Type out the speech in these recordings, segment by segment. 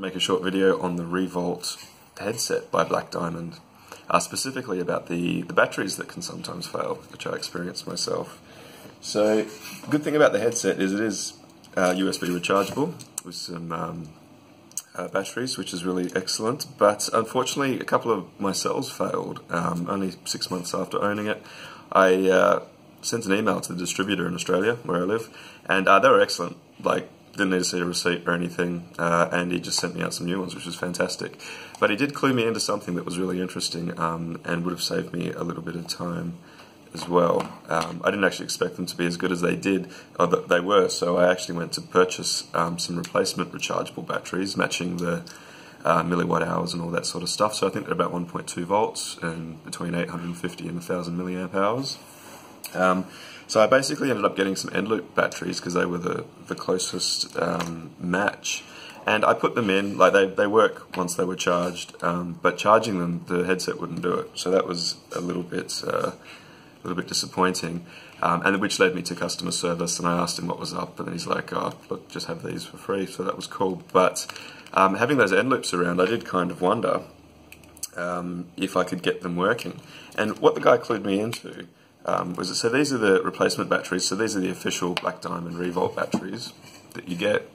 make a short video on the Revolt headset by Black Diamond, specifically about the batteries that can sometimes fail, which I experienced myself. So, the good thing about the headset is it is USB rechargeable with some batteries, which is really excellent, but unfortunately a couple of my cells failed. Only 6 months after owning it, I sent an email to the distributor in Australia, where I live, and they were excellent. Like, didn't need to see a receipt or anything, and he just sent me out some new ones, which was fantastic. But he did clue me into something that was really interesting, and would have saved me a little bit of time as well. I didn't actually expect them to be as good as they did, or that they were, so I actually went to purchase some replacement rechargeable batteries, matching the milliwatt hours and all that sort of stuff. So I think they're about 1.2 volts and between 850 and 1000 milliamp hours. So I basically ended up getting some end loop batteries because they were the closest match, and I put them in. Like, they work once they were charged, but charging them, the headset wouldn't do it. So that was a little bit disappointing, and which led me to customer service, and I asked him what was up, and he's like, "Oh, look, just have these for free." So that was cool. But having those end loops around, I did kind of wonder if I could get them working. And what the guy clued me into was, so these are the replacement batteries, so these are the official Black Diamond Revolt batteries that you get.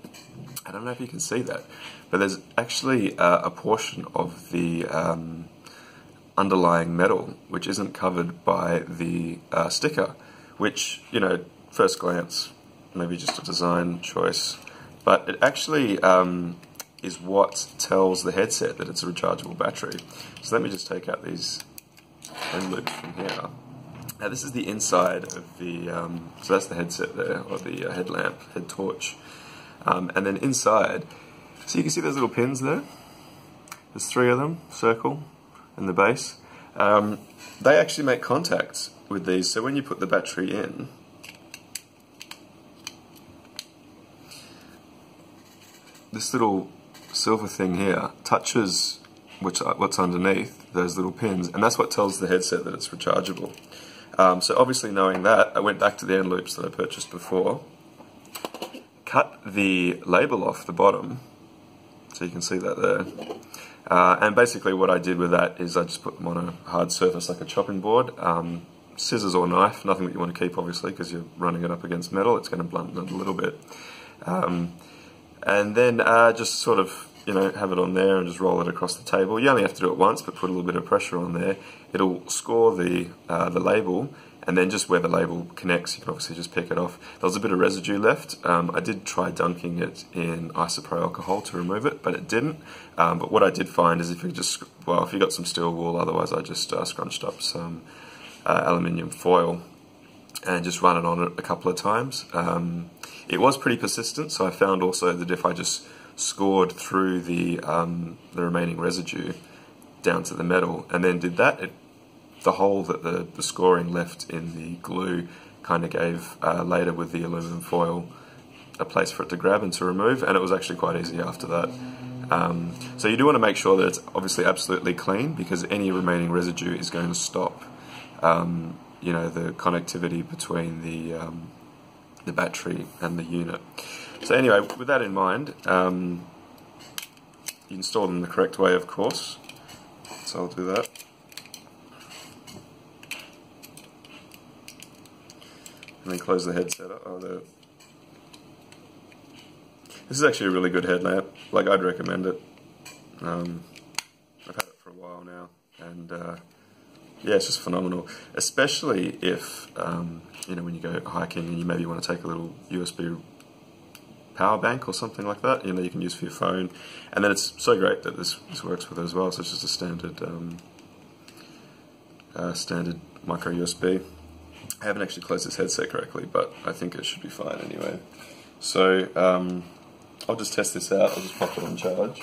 I don't know if you can see that, but there's actually a portion of the underlying metal which isn't covered by the sticker, which, you know, first glance, maybe just a design choice, but it actually is what tells the headset that it's a rechargeable battery. So let me just take out these end loops from here. Now this is the inside of the, so that's the headset there, or the headlamp, head torch. And then inside, so you can see those little pins there? There's 3 of them, circle, and the base. They actually make contact with these, so when you put the battery in, this little silver thing here touches what's underneath those little pins, and that's what tells the headset that it's rechargeable. So obviously, knowing that, I went back to the end loops that I purchased before, cut the label off the bottom, so you can see that there. And basically what I did with that is I just put them on a hard surface like a chopping board, scissors or knife, nothing that you want to keep obviously because you're running it up against metal, it's going to blunt it a little bit. And then just sort of, you know, have it on there and just roll it across the table. You only have to do it once, but put a little bit of pressure on there. It'll score the label, and then just where the label connects, you can obviously just pick it off. There was a bit of residue left. I did try dunking it in isopropyl alcohol to remove it, but it didn't. But what I did find is if you got some steel wool, otherwise I just scrunched up some aluminium foil and just run it on it a couple of times. It was pretty persistent, so I found also that if I just scored through the remaining residue down to the metal and then did that, the hole that the scoring left in the glue kind of gave later with the aluminum foil a place for it to grab and to remove, and it was actually quite easy after that. So you do want to make sure that it's obviously absolutely clean, because any remaining residue is going to stop you know, the connectivity between the battery and the unit. So anyway, with that in mind, you install them the correct way, of course. So I'll do that. And then close the headset up. This is actually a really good headlamp. Like, I'd recommend it. I've had it for a while now, and yeah, it's just phenomenal. Especially if you know, when you go hiking and you maybe want to take a little USB power bank or something like that, you know, you can use for your phone. And then it's so great that this works with it as well. So it's just a standard standard micro USB. I haven't actually closed this headset correctly, but I think it should be fine anyway. So I'll just test this out. I'll just pop it on charge.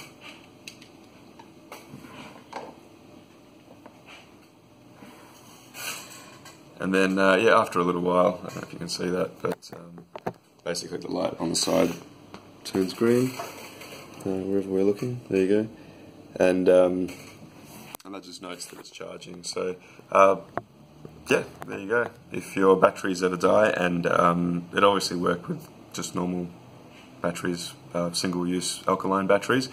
And then, yeah, after a little while, I don't know if you can see that, but basically the light on the side turns green, wherever we're looking. There you go. And that just notes that it's charging. So, yeah, there you go. If your batteries ever die, and it obviously worked with just normal batteries, single-use alkaline batteries.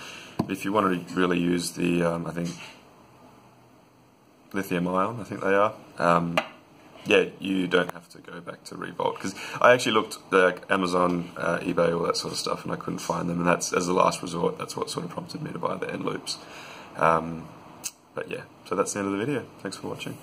if you want to really use the, I think, lithium ion, I think they are, yeah, you don't have to go back to Revolt, because I actually looked at Amazon, eBay, all that sort of stuff, and I couldn't find them, and that's, as a last resort, that's what sort of prompted me to buy the end loops. But yeah, so that's the end of the video. Thanks for watching.